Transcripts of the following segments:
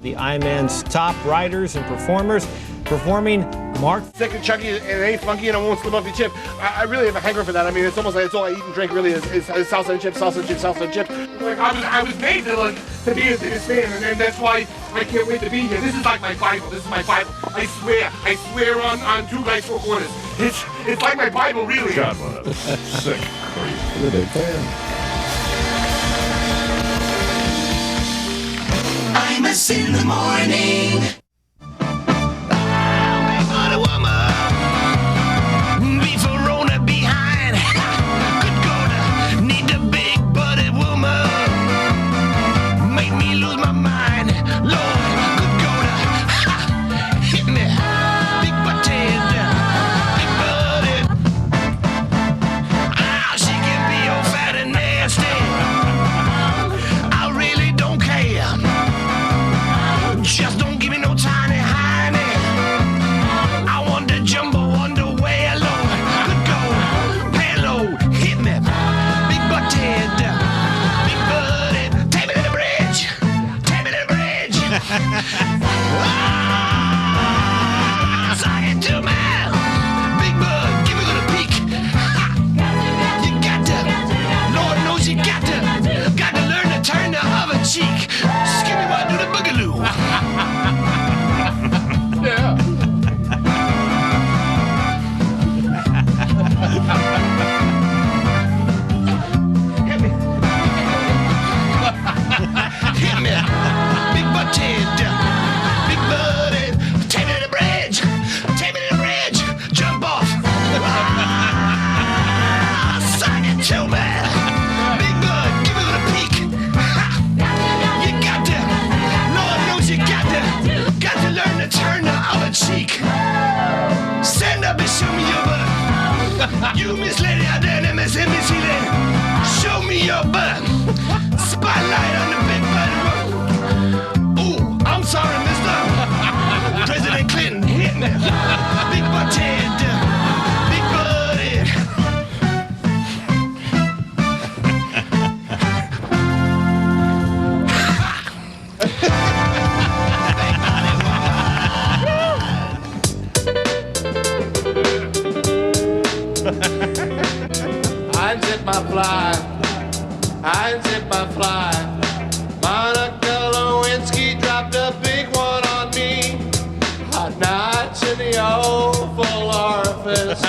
The I-Man's top writers and performers performing Mark. Thick and chunky, and it ain't funky, and it won't slip off your chip. I really have a hankering for that. I mean, it's almost like it's all I eat and drink really is salsa and chips, salsa and chips, salsa and chips. Like I was made to be a this man, and that's why I can't wait to be here. This is like my Bible. This is my Bible. I swear on two guys, four corners. It's like my Bible, really. God, what a sick creep. You're a big fan. Imus in the morning. Big body woman, beef Verona behind. Good God, need the big body woman. Make me lose my mind. Lord, good God, hit me. Big butted, big butted. Ah, she can be all fat and nasty. I really don't care. Just don't give me no tiny hiney. I want the jumbo underwear, Lord. Good go, payload, hit me. Big butted, big butted. Take me to the bridge, take me to the bridge. Ah, suck it to me. Big bud, give me a little peek. You got to, Lord knows you got to learn to turn the other cheek. Excuse me while I do the boogaloo. Yeah. Hit me. Hit me. Big butted. Big butted. Take me to the bridge. Take me to the bridge. Jump off. Ah, suck it to me. Big bud, give me a little peek. You got to. Lord knows you got to learn to turn the other cheek. Stand up and show me your butt. You Miss Lady out there and Miss Healy. Show me your butt. Spotlight on the big butt. Ooh, I'm sorry, mister. President Clinton hit me. Big butted. Big butted. I unzip my fly. I unzip my fly. Monica Lewinsky dropped a big one on me. Hot nights in the Oval Office.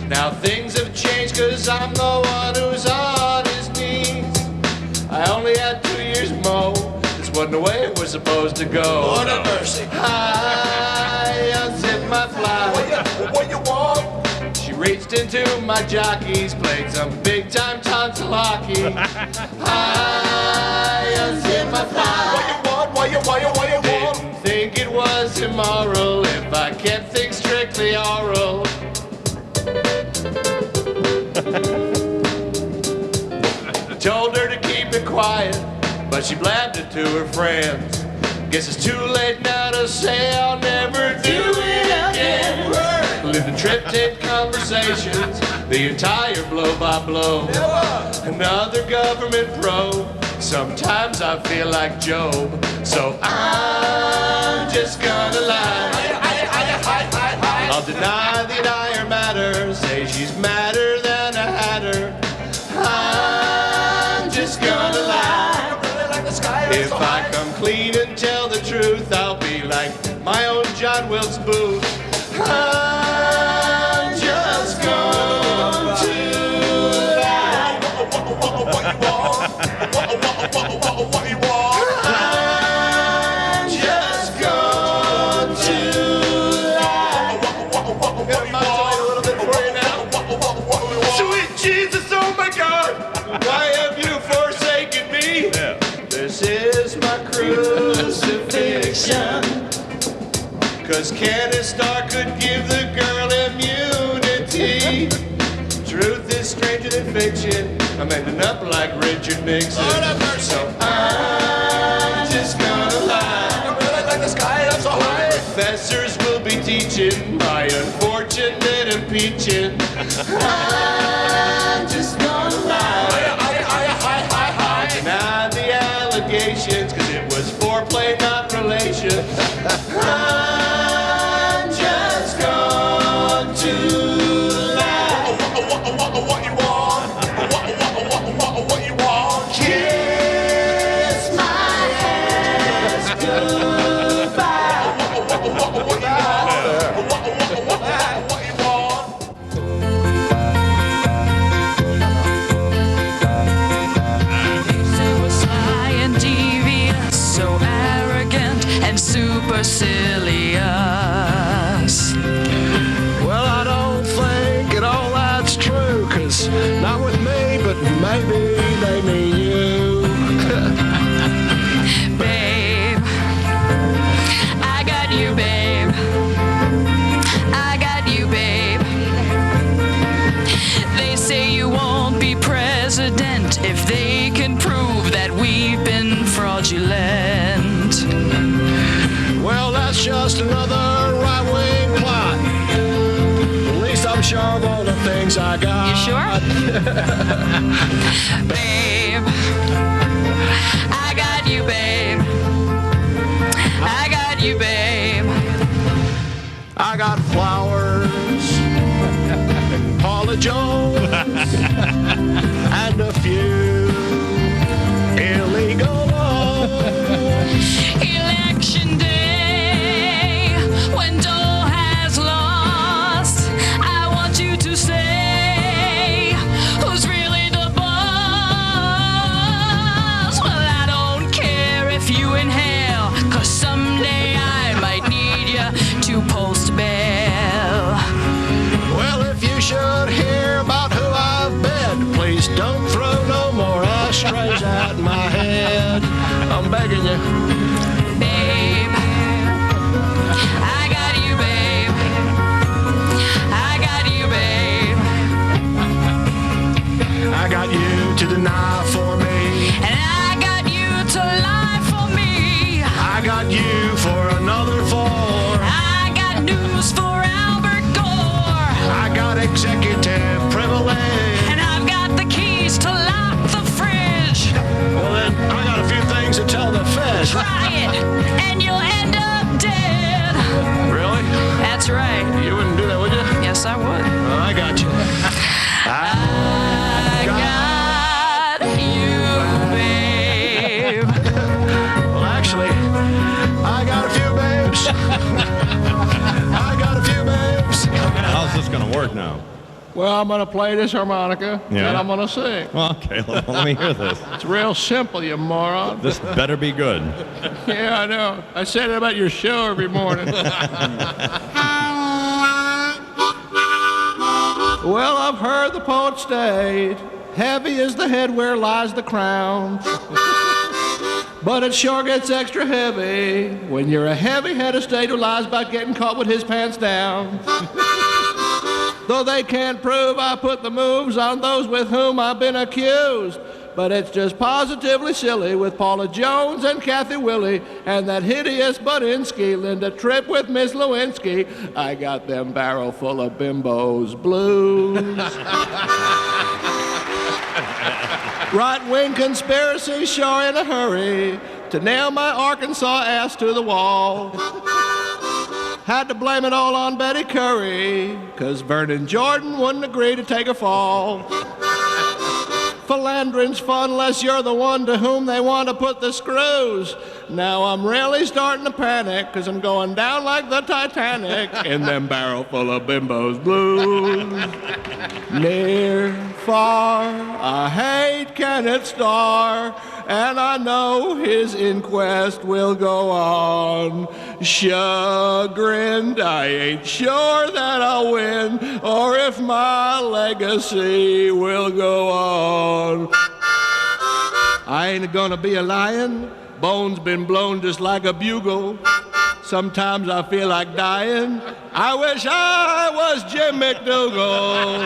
Now things have changed 'cause I'm the one who's on his knees. I only had 2 years more. This wasn't the way it was supposed to go. Lord have mercy. I unzip my fly. What you want? She reached into my jockeys, played some big time tonsil hockey. I unzipped my fly. What you want? Didn't think it was immoral if I kept things strictly oral. Told her to keep it quiet, but she blabbed it to her friends. Guess it's too late now to say I'll never do it again. Lived in trip-tape conversations, the entire blow-by-blow. Another government probe, sometimes I feel like Job. So I'm just gonna lie. I'll deny the dire matter, say she's madder than a hatter. I'm just gonna lie. If I come clean and tell the truth, I'll be like my own John Wilkes Booth. I'm just going to lie. What you want? I'm just going to lie. Sweet Jesus, oh my God, why have you forsaken me? Yeah. This is my crucifixion. 'Cause Kenneth Starr could give the girl immunity. Truth is stranger than fiction. I'm ending up like Richard Nixon. So I'm just gonna lie. Professors will be teaching my unfortunate impeaching. I'm just gonna lie. Deny the allegations, 'cause it was foreplay. correlation. I'm just going to lie. What you want? What you want? Kiss my ass goodbye. What you want? So arrogant and supercilious. Well, I don't think at all that's true, 'cause not with me, but maybe they mean you. Babe, I got you, babe. I got you, babe. They say you won't be president if they can prove that we've been fraudulent. Well, that's just another right-wing plot. At least I'm sure of all the things I got. You sure? Babe, I got you, babe. I got you, babe. I got flowers, Paula Jones, and a few illegal loans. Election day, when Dole has lost, I want you to say who's really the boss. Well, I don't care if you inhale, 'cause someday I might need you to post bail. Well, if you should hear about who I've been, please don't throw no more ashtrays at my head. I'm begging you. Babe, I got you, babe. I got you, babe. I got you to deny for me. And I got you to lie for me. I got you for another four. I got news for Albert Gore. I got executive privilege. And I've got the keys to lock the fridge. Well, then, I got a few things to tell the feds. Try it, and you'll end up dead. Really? That's right. You wouldn't do that, would you? Yes, I would. Oh, I got you. I got you, babe. Well, actually, I got a few babes. I got a few babes. How's this going to work now? Well, I'm going to play this harmonica, Yeah. and I'm going to sing. Well, okay, let me hear this. It's real simple, you moron. This better be good. Yeah, I know. I say that about your show every morning. Well, I've heard the poet state, heavy is the head where lies the crown. But it sure gets extra heavy when you're a heavy head of state who lies about getting caught with his pants down. Though they can't prove I put the moves on those with whom I've been accused. But it's just positively silly with Paula Jones and Kathy Willie and that hideous Budinsky, Linda Tripp with Miss Lewinsky. I got them barrel full of bimbos blues. Right-wing conspiracy sure in a hurry to nail my Arkansas ass to the wall. Had to blame it all on Betty Curry, 'cause Vernon Jordan wouldn't agree to take a fall. Philandering's fun unless you're the one to whom they want to put the screws. Now I'm really starting to panic, 'cause I'm going down like the Titanic in them barrel full of bimbos blues. Near, far, I hate Kenneth Starr, and I know his inquest will go on. Chagrined, I ain't sure that I'll win, or if my legacy will go on. I ain't gonna be a lion, bones been blown just like a bugle. Sometimes I feel like dying. I wish I was Jim McDougal.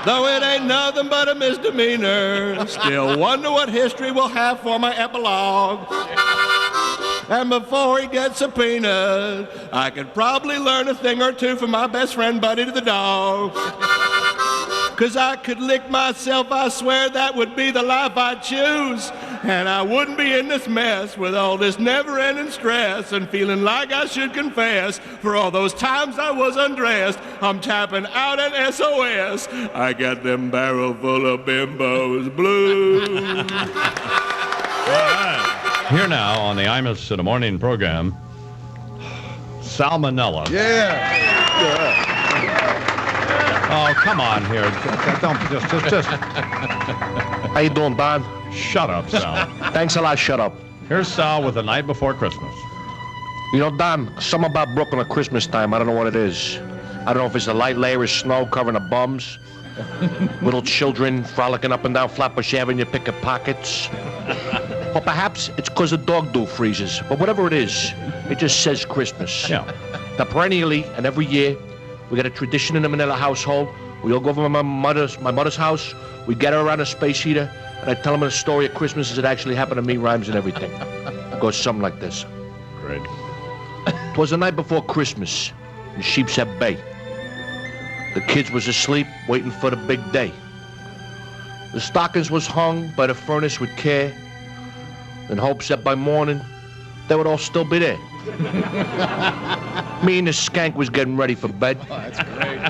Though it ain't nothing but a misdemeanor, still wonder what history will have for my epilogue. And before he gets subpoenaed, I could probably learn a thing or two from my best friend Buddy the dog. 'Cause I could lick myself, I swear that would be the life I'd choose. And I wouldn't be in this mess with all this never-ending stress and feeling like I should confess for all those times I was undressed. I'm tapping out an SOS. I got them barrel full of bimbos blues. All right. Here now on the Imus in the Morning program, salmonella. Oh, come on here. Don't just. How you doing, Don? Shut up, Sal. Thanks a lot, shut up. Here's Sal with The Night Before Christmas. You know, Don, something about Brooklyn at Christmas time, I don't know what it is. I don't know if it's a light layer of snow covering the bums, little children frolicking up and down Flatbush Avenue picking pockets. Or perhaps it's because the dog do freezes. But whatever it is, it just says Christmas. Yeah. Now, perennially, and every year, we got a tradition in the Manila household. We all go over to my mother's house. We get her around a space heater, and I tell them the story of Christmas as it actually happened to me, rhymes and everything. It goes something like this. Great. 'Twas the night before Christmas in Sheepshead Bay. The kids was asleep, waiting for the big day. The stockings was hung by the furnace with care, in hopes that by morning they would all still be there. Me and the skank was getting ready for bed. Oh, that's great.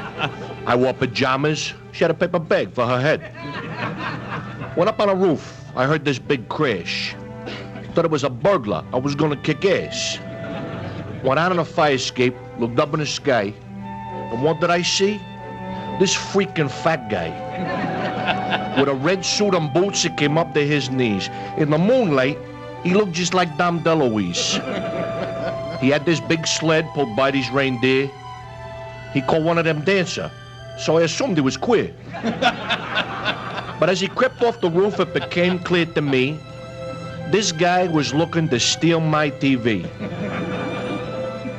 I wore pajamas. She had a paper bag for her head. Went up on a roof. I heard this big crash. Thought it was a burglar. I was gonna kick ass. Went out on a fire escape, looked up in the sky, and what did I see? This freaking fat guy with a red suit and boots that came up to his knees. In the moonlight, he looked just like Dom DeLuise. He had this big sled pulled by these reindeer. He called one of them dancer, so I assumed he was queer. But as he crept off the roof, it became clear to me this guy was looking to steal my TV.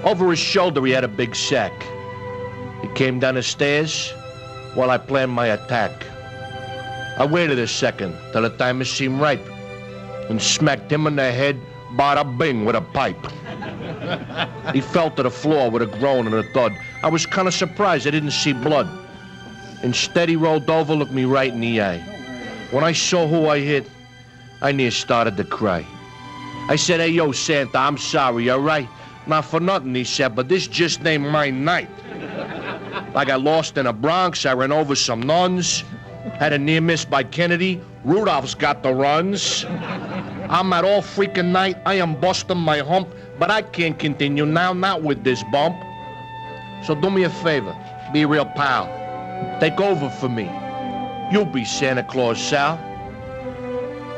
Over his shoulder, he had a big sack. He came down the stairs while I planned my attack. I waited a second till the timer seemed ripe and smacked him in the head, bada bing, with a pipe. He fell to the floor with a groan and a thud. I was kind of surprised I didn't see blood. Instead, he rolled over, looked me right in the eye. When I saw who I hit, I near started to cry. I said, "Hey, yo, Santa, I'm sorry, all right? Not for nothing," he said, "but this just ain't my night." I got lost in the Bronx. I ran over some nuns. Had a near miss by Kennedy. Rudolph's got the runs. I'm at all freaking night. I am busting my hump, but I can't continue now, not with this bump. So do me a favor. Be a real pal. Take over for me. You'll be Santa Claus, Sal.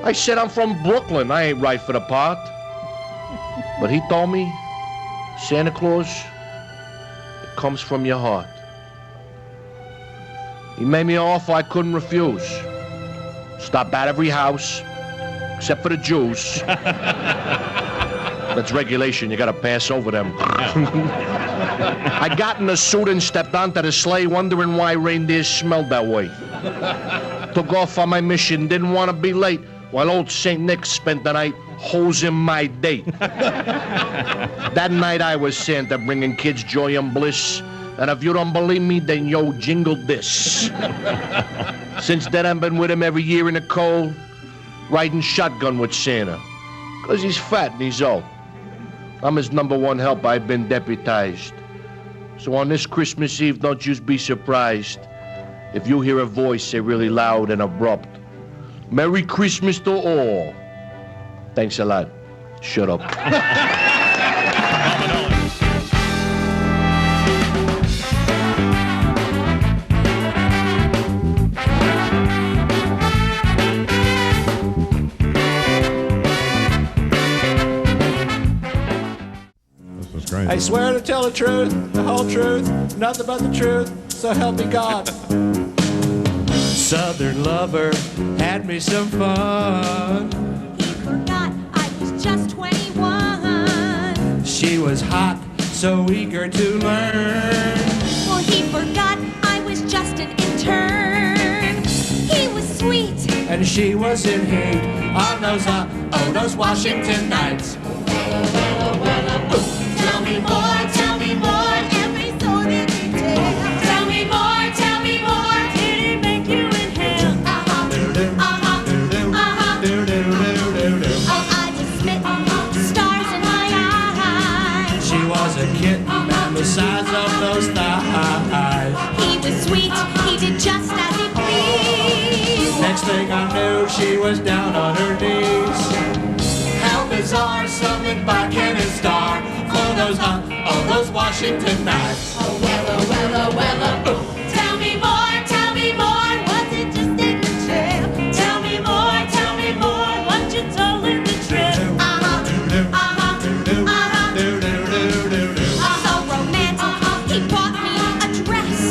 I said, "I'm from Brooklyn. I ain't right for the part." But he told me, "Santa Claus, it comes from your heart." He made me an offer I couldn't refuse. Stop at every house, except for the Jews. That's regulation. You gotta pass over them. I got in a suit and stepped onto the sleigh, wondering why reindeers smelled that way. Took off on my mission, didn't want to be late, while old St. Nick spent the night hosing my date. That night I was Santa, bringing kids joy and bliss. And if you don't believe me, then yo, jingle this. Since then, I've been with him every year in the cold, riding shotgun with Santa. 'Cause he's fat and he's old. I'm his #1 help. I've been deputized. So on this Christmas Eve, don't just be surprised if you hear a voice say really loud and abrupt, "Merry Christmas to all." Thanks a lot. Shut up. I swear to tell the truth, the whole truth, nothing but the truth, so help me God. Southern lover had me some fun. He forgot I was just 21. She was hot, so eager to learn. Well, he forgot I was just an intern. He was sweet, And she was in heat on those Washington nights. tell me more, every sordid detail. Tell me more, did he make you inhale? she was down on her knees. How bizarre, summoned by Ken and Star for those Washington nights. Oh, well, ooh. Tell me more, was it just in the trail? Tell me more, what you told in the trail? So romantic, he bought me a dress.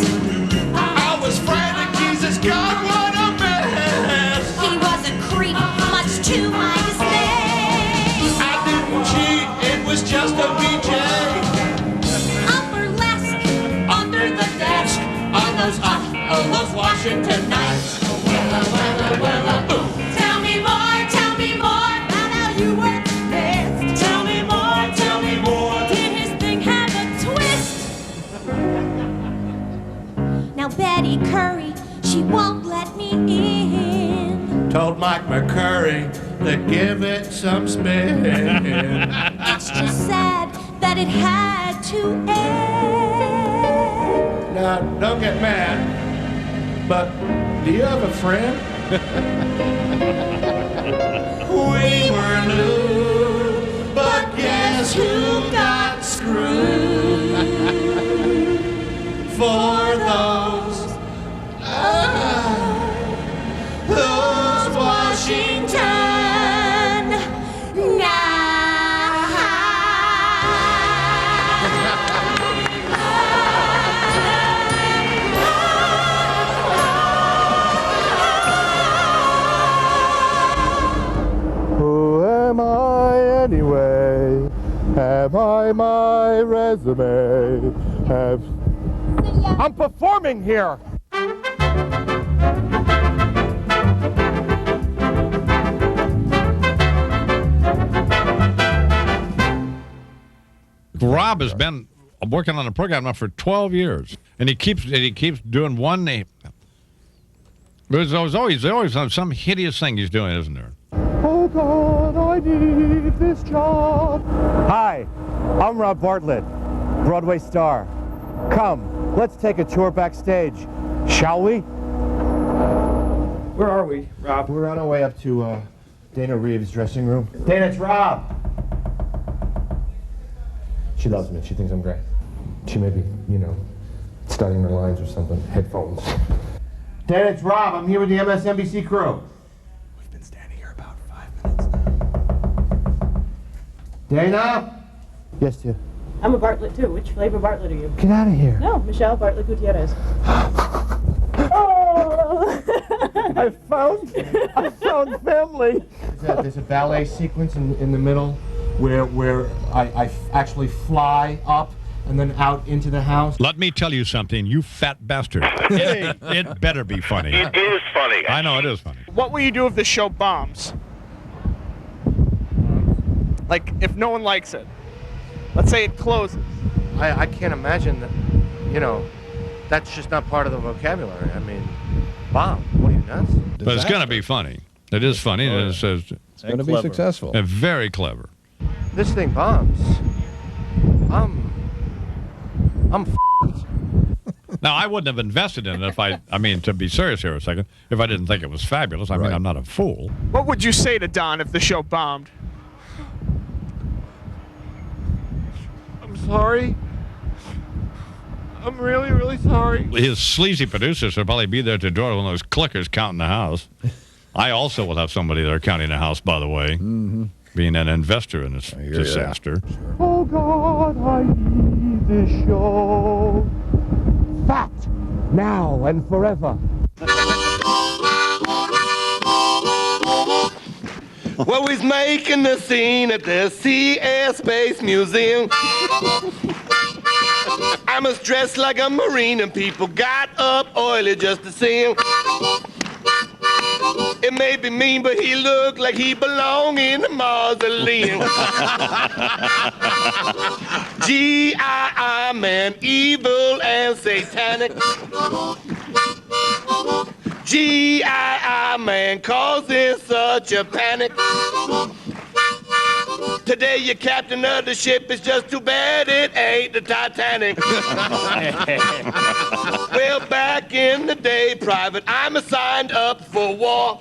I was frantic, Jesus God, what a mess. He was a creep, much to my dismay. I didn't cheat, it was just a BJ. Burlesque, under the desk, On those Washington nights. well, ooh. Tell me more, about how you were the best. Tell me more, did his thing have a twist? Now Betty Curry, she won't let me in. Told Mike McCurry to give it some spin. It's just sad that it had to end. Now, don't get mad, but do you have a friend? We were new, but guess who got screwed? For those Washington Who am I anyway? Have I my resume? I'm performing here. Rob has been working on the program now for 12 years, and he keeps doing one name. There's always some hideous thing he's doing, isn't there? Oh God, I need this job. Hi, I'm Rob Bartlett, Broadway star. Come, let's take a tour backstage, shall we? Where are we, Rob? We're on our way up to Dana Reeves' dressing room. Dana, it's Rob. She loves me. She thinks I'm great. She may be, studying her lines or something. Headphones. Dana, it's Rob. I'm here with the MSNBC crew. We've been standing here about 5 minutes now. Dana? Yes, dear. I'm a Bartlett, too. Which flavor Bartlett are you? Get out of here. No, Michelle Bartlett Gutierrez. I found family. There's a ballet sequence in the middle where I actually fly up and then out into the house. Let me tell you something, you fat bastard. It better be funny. It is funny. I know it is funny. What will you do if the show bombs? Like, if no one likes it. Let's say it closes. I can't imagine that, that's just not part of the vocabulary. I mean, bomb. What are you, nuts? But it's going to be funny. It is funny. And it's going to be successful. And very clever. This thing bombs. I'm Now, I wouldn't have invested in it if to be serious here a second, if I didn't think it was fabulous. I mean, I'm not a fool. What would you say to Don if the show bombed? I'm sorry. I'm really, really sorry. His sleazy producers will probably be there at the door when those clickers counting the house. I also will have somebody there counting the house, by the way, being an investor in this disaster. Sure. Oh, God, I need this show. Fact, now and forever. Well, he's making the scene at the CS Space Museum. I was dressed like a Marine and people got up oily just to see him. It may be mean, but he looked like he belonged in the mausoleum. G.I.I. man, evil and satanic. G.I.I. man causing such a panic. Today your captain of the ship is just too bad it ain't the Titanic. Well, back in the day, Private, I'm signed up for war.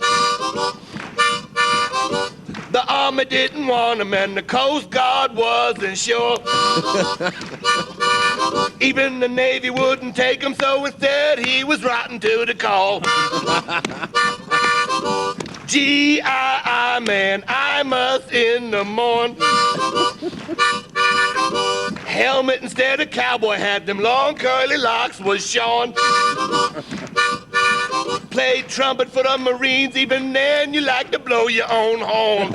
The Army didn't want him and the Coast Guard wasn't sure. Even the Navy wouldn't take him, so instead he was rotten to the call. G.I.I. man, I must in the morn. Helmet instead of cowboy hat, them long curly locks was shorn. Played trumpet for the Marines, even then you like to blow your own horn.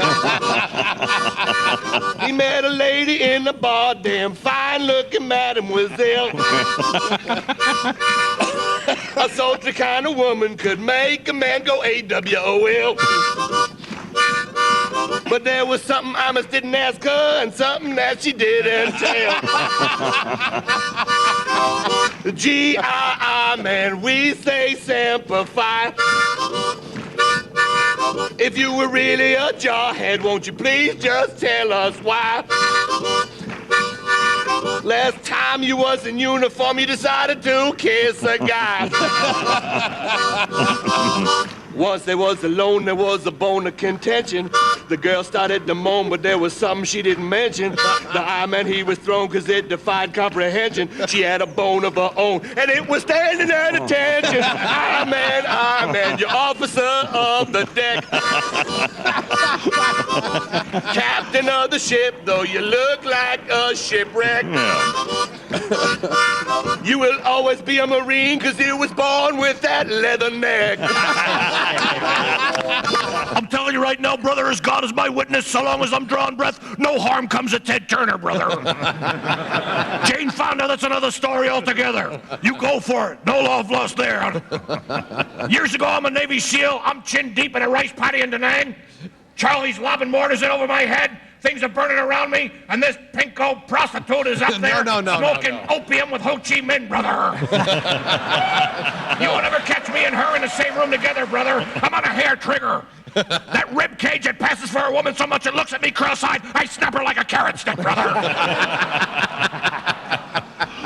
He met a lady in the bar, damn fine-looking mademoiselle. A sultry kind of woman could make a man go AWOL. But there was something Imus didn't ask her and something that she didn't tell. G.I.I. man, we say simplify. If you were really a jarhead, won't you please just tell us why? Last time you was in uniform, you decided to kiss a guy. Once they was alone, there was a bone of contention. The girl started to moan, but there was something she didn't mention. The eye man, he was thrown because it defied comprehension. She had a bone of her own, and it was standing at attention. Eye man, you're officer of the deck. Captain of the ship, though you look like a shipwreck. You will always be a Marine, because you was born with that leather neck. I'm telling you right now, brother, as God is my witness, so long as I'm drawing breath, no harm comes to Ted Turner, brother. Jane Fonda, that's another story altogether. You go for it. No love lost there. Years ago, I'm a Navy SEAL. I'm chin deep in a rice paddy in Da Nang. Charlie's lobbing mortars in over my head. Things are burning around me, and this pinko prostitute is up there smoking opium with Ho Chi Minh, brother. You will never catch me and her in the same room together, brother. I'm on a hair trigger. That rib cage that passes for a woman so much it looks at me cross-eyed, I snap her like a carrot stick, brother.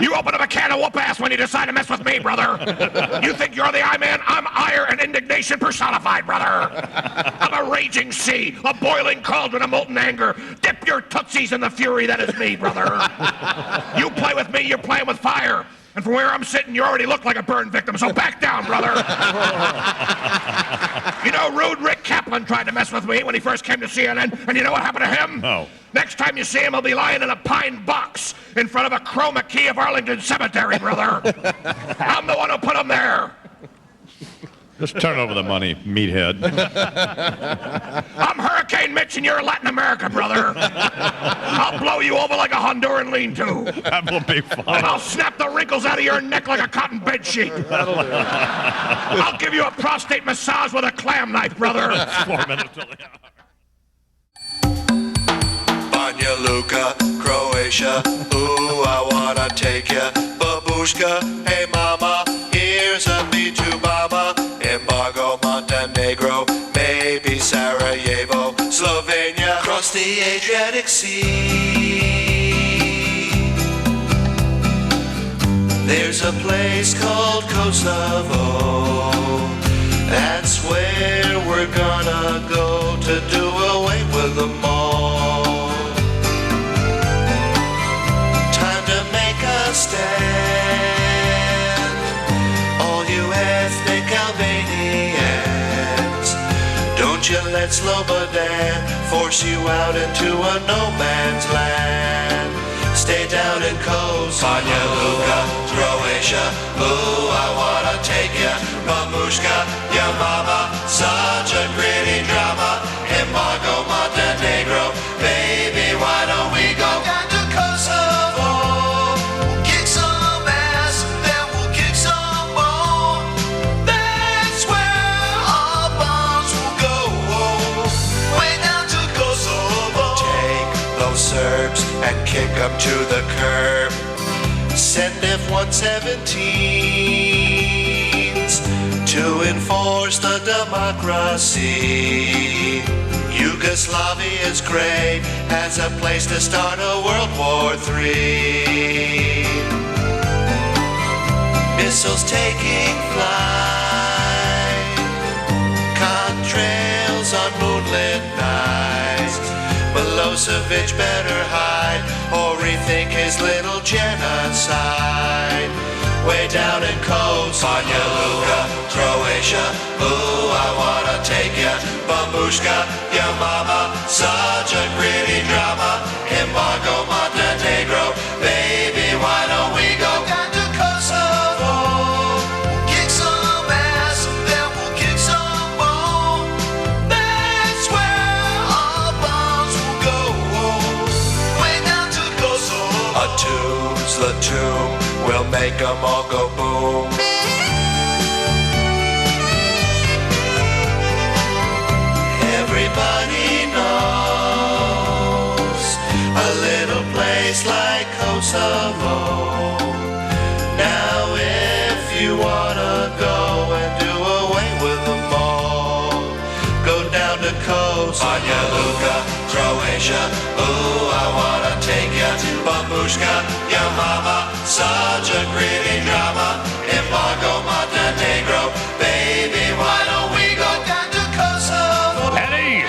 You open up a can of whoop-ass when you decide to mess with me, brother. You think you're the I-Man? I'm ire and indignation personified, brother. I'm a raging sea, a boiling cauldron of molten anger. Dip your tootsies in the fury that is me, brother. You play with me, you're playing with fire. And from where I'm sitting, you already look like a burn victim, so back down, brother. You know, rude Rick Kaplan tried to mess with me when he first came to CNN, and you know what happened to him? No. Next time you see him, he'll be lying in a pine box in front of a chroma key of Arlington Cemetery, brother. I'm the one who put him there. Just turn over the money, meathead. I'm Hurricane Mitch and you're Latin America, brother. I'll blow you over like a Honduran lean-to. That will be fun. And I'll snap the wrinkles out of your neck like a cotton bed sheet. I'll give you a prostate massage with a clam knife, brother. 4 minutes till the hour. Banja Luka, Croatia, ooh, I wanna take ya. Babushka, hey mama, here's a B2 mama. Embargo, Montenegro, maybe Sarajevo, Slovenia, across the Adriatic Sea. There's a place called Kosovo. That's where we're gonna go to do away with them all. Time to make a stand, all you ethnic Albanians. Don't you let Slobodan force you out into a no man's land. Stay down in Kosovo. Banja Luka, Croatia, ooh, I wanna take ya. Babushka, your mama, such a gritty drama. Embargo, Montenegro, baby, why don't we go down to Kosovo? We'll kick some ass, then we'll kick some bone. That's where our bombs will go. Way down to Kosovo. Take those Serbs and kick them to the curb. Send F-117s to enforce the democracy. Yugoslavia is great as a place to start a World War III. Missiles taking flight, contrails on moonlit night. Milosevic better hide or rethink his little genocide. Way down in Kosovo, Banja Luka, Croatia. Ooh, I wanna take ya, Babushka, your mama. Such a pretty drama. Embargo, Montenegro, baby, why don't we go down to Kosovo? We'll kick some ass, then we'll kick some bone. That's where our bombs will go. Way down to Kosovo. A tune's the tune. We'll make them all go boom. Everybody knows a little place like Kosovo. Now if you wanna go and do away with them all, go down to Kosovo. Banja Luka, Croatia. Ooh, I wanna take ya, Babushka, your mama. Such a pretty drama. Embargo, Montenegro, baby, why don't we go down to Kosovo? At ease.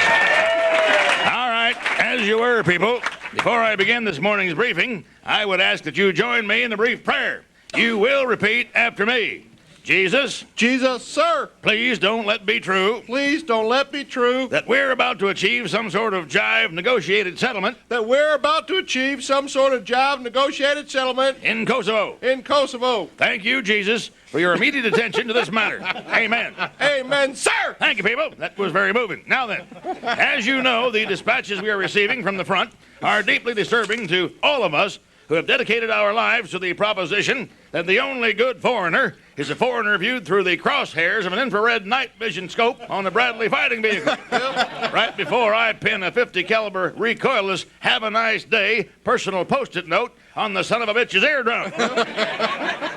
All right, as you were, people. Before I begin this morning's briefing, I would ask that you join me in the brief prayer. You will repeat after me. Jesus, Jesus, sir. please don't let be true Please don't let be true that we're about to achieve some sort of jive negotiated settlement that we're about to achieve some sort of job negotiated settlement in Kosovo. in Kosovo. Thank you, Jesus, for your immediate attention to this matter. Amen. Amen, sir. Thank you, people. That was very moving. Now then, as you know, the dispatches we are receiving from the front are deeply disturbing to all of us who have dedicated our lives to the proposition that the only good foreigner is a foreigner viewed through the crosshairs of an infrared night vision scope on a Bradley fighting vehicle. Right before I pin a 50 caliber recoilless "Have a nice day" personal post-it note on the son of a bitch's eardrum.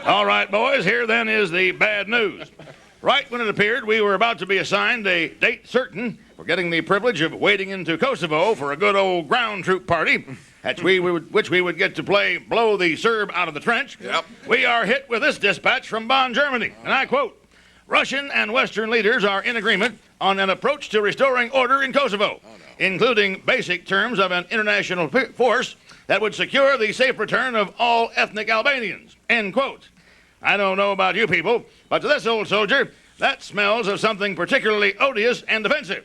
All right, boys, here then is the bad news. Right when it appeared we were about to be assigned a date certain for getting the privilege of wading into Kosovo for a good old ground troop party, which we would get to play blow the Serb out of the trench, we are hit with this dispatch from Bonn, Germany, and I quote, "Russian and Western leaders are in agreement on an approach to restoring order in Kosovo, including basic terms of an international force that would secure the safe return of all ethnic Albanians," end quote. I don't know about you people, but to this old soldier, that smells of something particularly odious and offensive.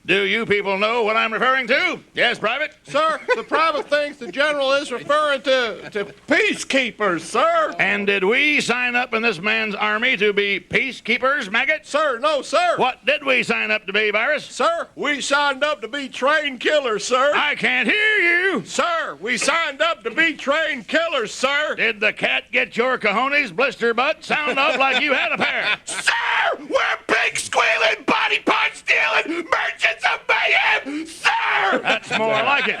Do you people know what I'm referring to? Yes, Private? Sir, the private thinks the general is referring to peacekeepers, sir. And did we sign up in this man's army to be peacekeepers, maggot? Sir, no, sir. What did we sign up to be, Virus? Sir, we signed up to be trained killers, sir. I can't hear you. Sir, we signed up to be trained killers, sir. Did the cat get your cojones, blister butt? Sound off like you had a pair. Sir, we're pig squealing, body part stealing, merchants of mayhem, sir! That's more like it.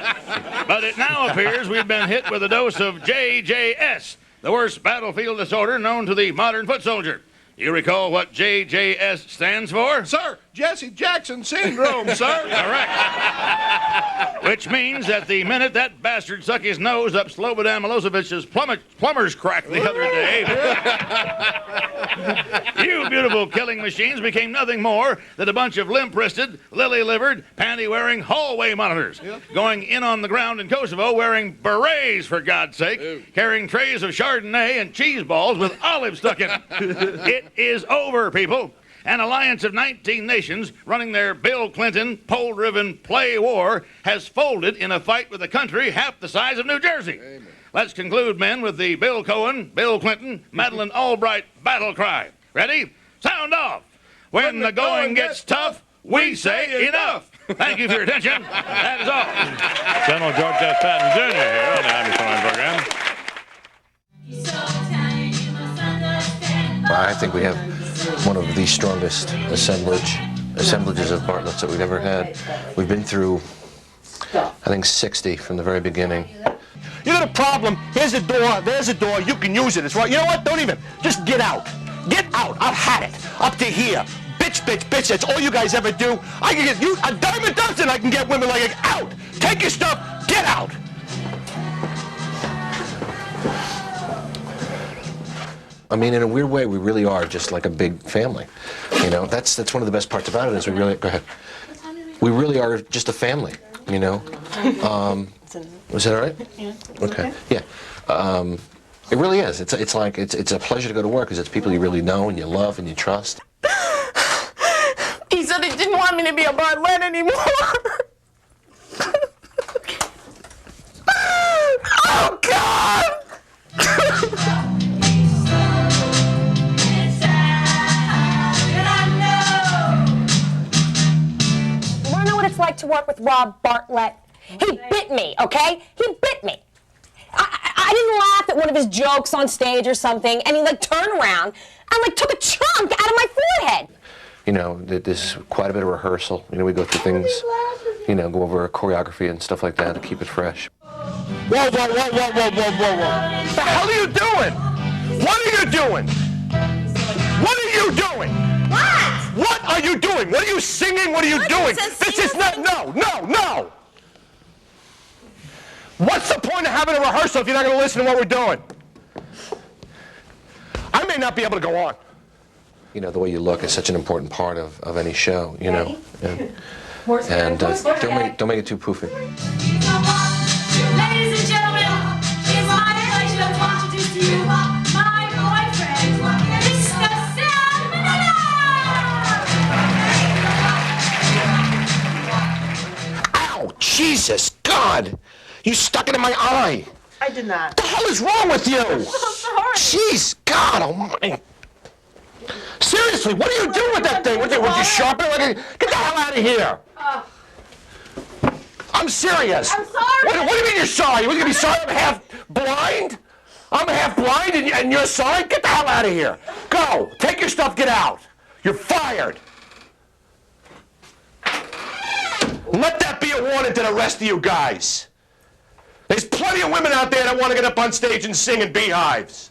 But it now appears we've been hit with a dose of JJS, the worst battlefield disorder known to the modern foot soldier. You recall what JJS stands for? Sir, Jesse Jackson syndrome, sir. Correct. Which means that the minute that bastard stuck his nose up Slobodan Milosevic's plumber's crack the other day, you beautiful killing machines became nothing more than a bunch of limp-wristed, lily-livered, panty-wearing hallway monitors going in on the ground in Kosovo wearing berets, for God's sake, carrying trays of Chardonnay and cheese balls with olives stuck in them. It is over, people. An alliance of 19 nations running their Bill Clinton pole-driven play war has folded in a fight with a country half the size of New Jersey. Amen. Let's conclude, men, with the Bill Cohen, Bill Clinton, Madeleine Albright battle cry. Ready? Sound off. When the going gets tough, we say enough. Thank you for your attention. That is all. General George S. Patton Jr. here on the Army Flying Program. I think we have one of the strongest assemblages of Bartletts that we've ever had. We've been through, I think, 60 from the very beginning. You got a problem, here's a door, there's a door, you can use it, it's right. You know what, don't even, just get out. Get out, I've had it, up to here. Bitch, bitch, bitch, that's all you guys ever do. I can get you, a dime a dozen, I can get women like out. Take your stuff, get out. I mean, in a weird way, we really are just like a big family. You know, that's one of the best parts about it is we really, go ahead. We really are just a family. you know. Was that all right? Yeah. Okay. Yeah. It really is. It's like it's a pleasure to go to work because it's people you really know and you love and you trust. He said he didn't want me to be a Bartlett anymore. Oh, God! You want to know what it's like to work with Rob Bartlett? He bit me, okay? He bit me. I didn't laugh at one of his jokes on stage or something, and he like turned around and like took a chunk out of my forehead. You know, there's quite a bit of rehearsal. You know, we go through things, you know, go over choreography and stuff like that to keep it fresh. Whoa, whoa, whoa, whoa, whoa, whoa, whoa, whoa. The hell are you doing? What are you doing? What are you doing? What? What are you doing? What are you singing? What are you doing? This is not, no. What's the point of having a rehearsal if you're not going to listen to what we're doing? I may not be able to go on. You know, the way you look is such an important part of any show, you know. And don't make it too poofy. Ladies and gentlemen, it's my pleasure to introduce to you my boyfriend, Mr. Sam Minella. Ow! Jesus! God! You stuck it in my eye! I did not. What the hell is wrong with you? I'm sorry. Jeez! God almighty! Seriously, what are you doing with that thing? Would you sharpen it? Get the hell out of here! I'm serious. I'm sorry. What do you mean you're sorry? What, you gonna be sorry I'm half blind? I'm half blind and you're sorry? Get the hell out of here. Go. Take your stuff, get out. You're fired. Let that be a warning to the rest of you guys. There's plenty of women out there that want to get up on stage and sing in beehives.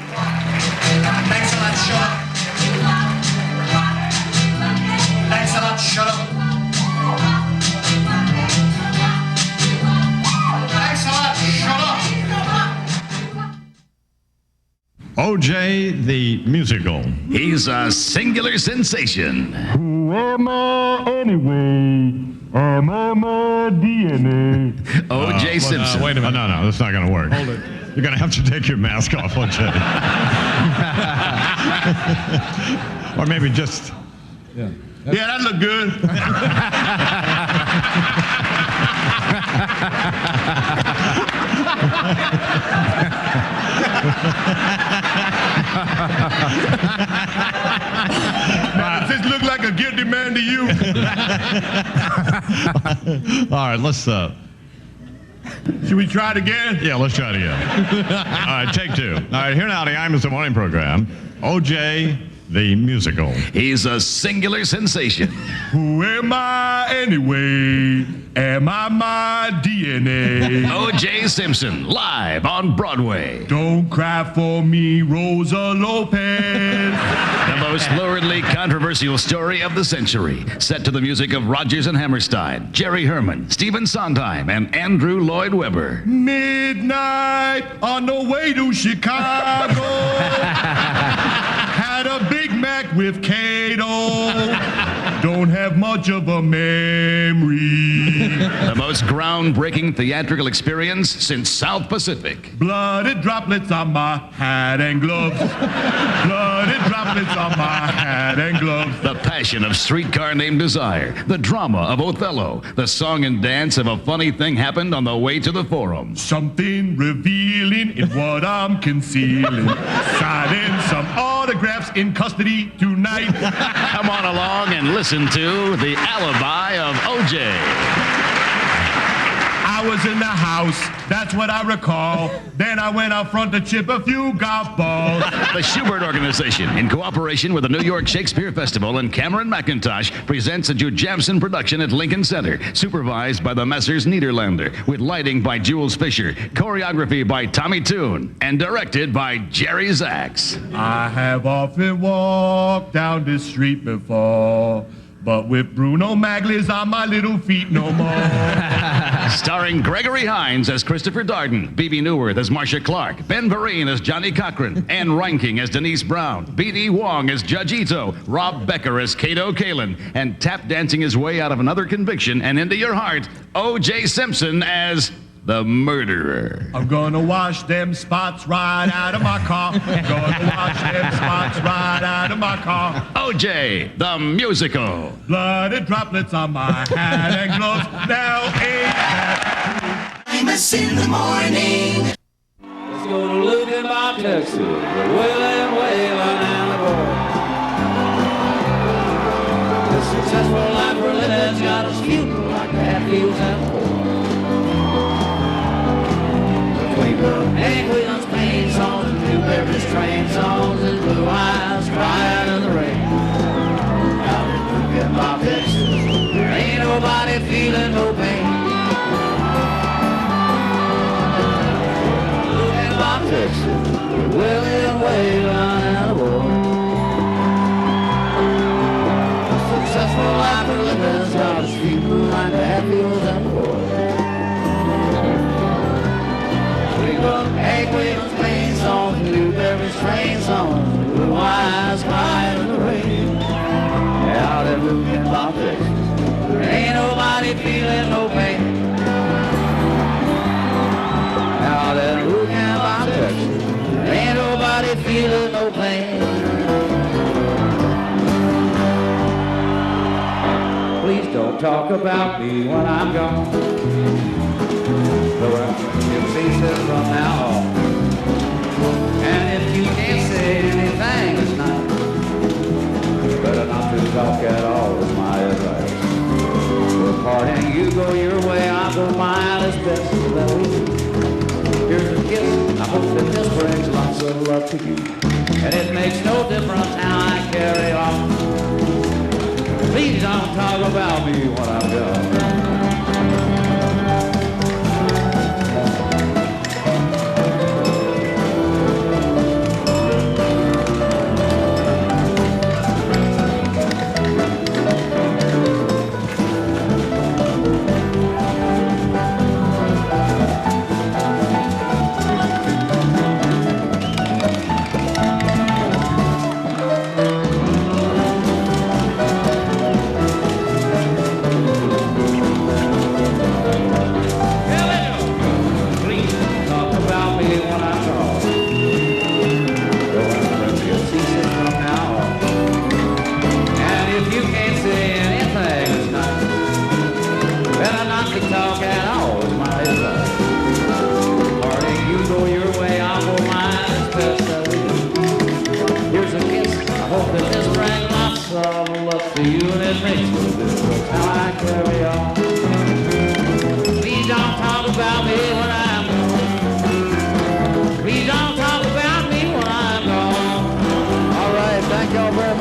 Thanks a lot, shut up. Thanks a lot, shut up. Thanks a lot, shut up. O.J. the musical. He's a singular sensation. Who am I anyway? Am I my DNA? O.J. Simpson. Wait a minute. No, that's not going to work. Hold it. You're going to have to take your mask off, O.J. Or maybe just... Yeah, that looked good. Does this look like a guilty man to you? All right, let's... Should we try it again? Yeah, let's try it again. All right, take two. All right, here now, the Imus the Morning program. O.J. the musical. He's a singular sensation. Who am I anyway? Am I my DNA? O.J. Simpson, live on Broadway. Don't cry for me, Rosa Lopez. The most luridly controversial story of the century. Set to the music of Rodgers and Hammerstein, Jerry Herman, Stephen Sondheim, and Andrew Lloyd Webber. Midnight on the way to Chicago. Had a Big Mac with Kato. Don't have much of a memory. The most groundbreaking theatrical experience since South Pacific. Blooded droplets on my hat and gloves. Blooded droplets on my hat and gloves. The passion of Streetcar Named Desire. The drama of Othello. The song and dance of A Funny Thing Happened on the Way to the Forum. Something revealing in what I'm concealing. Signing some autographs in custody tonight. Come on along and listen to The Alibi of O.J. I was in the house, that's what I recall. Then I went out front to chip a few golf balls. The Schubert Organization, in cooperation with the New York Shakespeare Festival and Cameron McIntosh, presents a Joe Jamson production at Lincoln Center, supervised by the Messrs. Niederlander, with lighting by Jules Fisher, choreography by Tommy Toon, and directed by Jerry Zaks. I have often walked down this street before. But with Bruno Magli's on my little feet no more. Starring Gregory Hines as Christopher Darden, Bebe Neuwirth as Marcia Clark, Ben Vereen as Johnny Cochran, Ann Reinking as Denise Brown, B.D. Wong as Judge Ito, Rob Becker as Cato Kalin, and tap dancing his way out of another conviction and into your heart, O.J. Simpson as the murderer. I'm gonna wash them spots right out of my car. Gonna wash them spots right out of my car. O.J. the musical. Blood and droplets on my hat and gloves. Now ain't that Imus in the morning. Let's go to Luke Bob, Texas. Wailing, wailing, and the boy. The successful life we're living's got us feuding like Hatfields and Ford. Hank Williams paint songs, New Beverage train songs, and blue eyes crying in the rain. Out in Luke Bob, Texas, there ain't nobody feeling no pain. Luke Bob, Texas, Willie Whalen and a boy. The successful life we're living's got us feeling like the Hatfields and the boy. Hank Williams playing songs, New Beverage train songs, blue eyes crying in the rain. Out in Luke Bob, Texas, there ain't nobody feeling no pain. Out in Luke Bob, Texas, there ain't nobody feeling no pain. Please don't talk about me when I'm gone. You'll see this from now on. And if you can't say anything this night, better not to talk at all is my advice. We're parting, you go your way, I'll go mine as best that we do. Here's a kiss, I hope that this brings lots of love to you. And it makes no difference how I carry on. Please don't talk about me when I'm gone.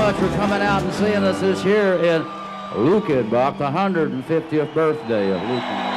For coming out and seeing us this year in Lukenbach, the 150th birthday of Lukenbach.